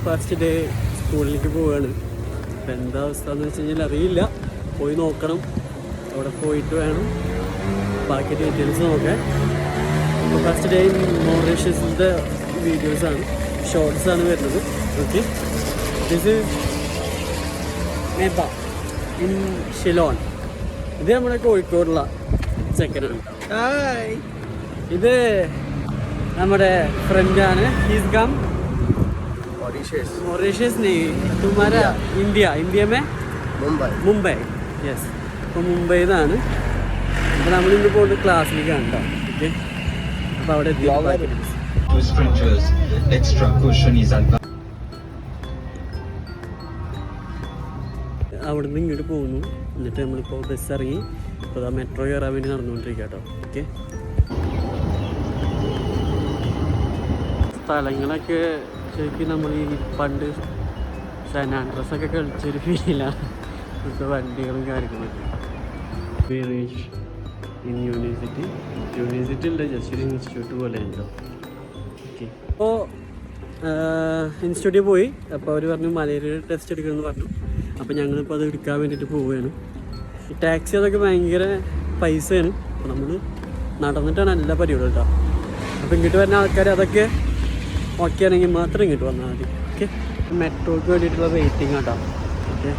First day സ്കൂളിലേക്ക് പോവുകയാണ്. അപ്പം എന്താ അവസ്ഥ എന്ന് വെച്ച് കഴിഞ്ഞാൽ അറിയില്ല, പോയി നോക്കണം. അവിടെ പോയിട്ട് വേണം ബാക്കി ഡീറ്റെയിൽസ് നോക്കാൻ. അപ്പോൾ ഫസ്റ്റ് ഡേ മൗറീഷ്യസിൻ്റെ വീഡിയോസാണ്, ഷോർട്സാണ് വരുന്നത്. Okay, this maybe in Shillong. ഇത് നമ്മുടെ കോഴിക്കോടുള്ള ചെക്കനാണ്. ഇത് നമ്മുടെ ഫ്രണ്ടാണ്. ഹീസ് കം मॉरिशस नहीं, तुम्हारा इंडिया में मुंबई. യെസ്, അപ്പോൾ മുംബൈയിൽ നിന്നാണ്. അപ്പോൾ നമ്മളിന്ന് പോകുന്നത് ക്ലാസ്സിലേക്കാണ് കേട്ടോ. ഓക്കെ, അപ്പോൾ അവിടെ അവിടെ നിന്ന് ഇങ്ങോട്ട് പോകുന്നു. എന്നിട്ട് നമ്മളിപ്പോൾ ബസ് ഇറങ്ങി ഇപ്പോൾ മെട്രോ കയറാൻ വേണ്ടി നടന്നുകൊണ്ടിരിക്കുക കേട്ടോ. ഓക്കെ, സ്ഥലങ്ങളൊക്കെ ശരിക്കും നമ്മൾ ഈ പണ്ട് സാൻ ആൻഡ്രസൊക്കെ കളിച്ചൊരു ഫീലാണ്. ഇപ്പോഴത്തെ വണ്ടികളും കാര്യങ്ങളൊക്കെ. ഇൻ യൂണിവേഴ്സിറ്റി ഉണ്ട്, ജസ്റ്റ് ഒരു ഇൻസ്റ്റിറ്റ്യൂട്ട് പോലെ ഉണ്ടോ. ഓക്കെ, അപ്പോൾ ഇൻസ്റ്റിറ്റ്യൂട്ടിൽ പോയി. അപ്പോൾ അവർ പറഞ്ഞു മലേറിയ ടെസ്റ്റ് എടുക്കണമെന്ന് പറഞ്ഞു. അപ്പോൾ ഞങ്ങളിപ്പോൾ അത് എടുക്കാൻ വേണ്ടിയിട്ട് പോവുകയാണ്. ഈ ടാക്സി അതൊക്കെ ഭയങ്കര പൈസയാണ്. അപ്പോൾ നമ്മൾ നടന്നിട്ടാണ് എല്ലാ പരിപാടിയും കേട്ടോ. അപ്പോൾ ഇങ്ങോട്ട് വരുന്ന ആൾക്കാർ അതൊക്കെ ഓക്കെ ആണെങ്കിൽ മാത്രം ഇങ്ങോട്ട് വന്നാൽ മതി. ഓക്കെ, മെട്രോയ്ക്ക് വേണ്ടിയിട്ടുള്ള വെയിറ്റിംഗ് കേട്ടോ. ഓക്കെ,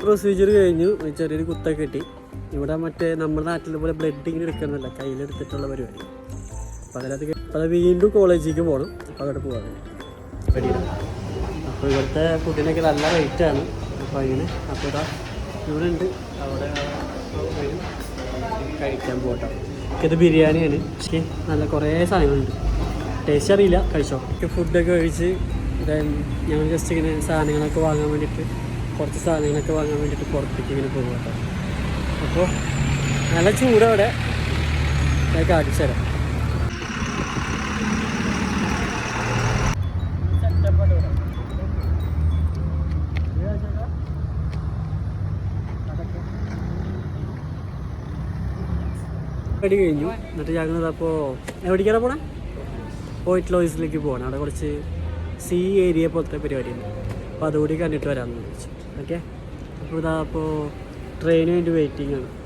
പ്രൊസീജിയർ കഴിഞ്ഞു. ചെറിയൊരു കുത്തൊക്കെ കിട്ടി. ഇവിടെ മറ്റേ നമ്മുടെ നാട്ടിലെ പോലെ ബ്ലഡ് ഇങ്ങനെ എടുക്കുന്നില്ല, കയ്യിലെടുത്തിട്ടുള്ള പരിപാടി. അപ്പോൾ അതിനകത്ത് അത് വീണ്ടും കോളേജിലേക്ക് പോകണം. അപ്പോൾ അവിടെ പോകാൻ റെഡിയാണ്. അപ്പോൾ ഇവിടുത്തെ ഫുഡിനൊക്കെ നല്ല റേറ്റാണ്. അപ്പോൾ അങ്ങനെ അപ്പോൾ ഇതാ ഇവിടെ ഉണ്ട്, അവിടെ വരും കഴിക്കാൻ പോകട്ടോ. ഇത് ബിരിയാണിയാണ്. പക്ഷേ നല്ല കുറേ സാധനങ്ങളുണ്ട്, ടേസ്റ്റ് അറിയില്ല, കഴിച്ചോ. ഫുഡൊക്കെ കഴിച്ച് ഞങ്ങൾ ജസ്റ്റ് ഇങ്ങനെ സാധനങ്ങളൊക്കെ വാങ്ങാൻ വേണ്ടിയിട്ട്, കുറച്ച് സാധനങ്ങളൊക്കെ വാങ്ങാൻ വേണ്ടിയിട്ട് പുറത്തേക്ക് ഇങ്ങനെ പോകും കേട്ടോ. അപ്പോൾ നല്ല ചൂടവിടെ, ഞാൻ കാണിച്ചു തരാം. പടി കഴിഞ്ഞു. എന്നിട്ട് ഞങ്ങളിതപ്പോൾ എവിടേക്കാണ് പോകണേ? പോയിട്ട് ലോയ്സിലേക്ക് പോകണം. അവിടെ കുറച്ച് സീ ഏരിയ പോലത്തെ പരിപാടിയുണ്ട്. അപ്പോൾ അതുകൂടി കണ്ടിട്ട് വരാമെന്ന് വിളിച്ചു. ഓക്കെ, അപ്പോൾ ഇതാ അപ്പോൾ ട്രെയിന് വേണ്ടി വെയിറ്റിംഗ് ആണ്.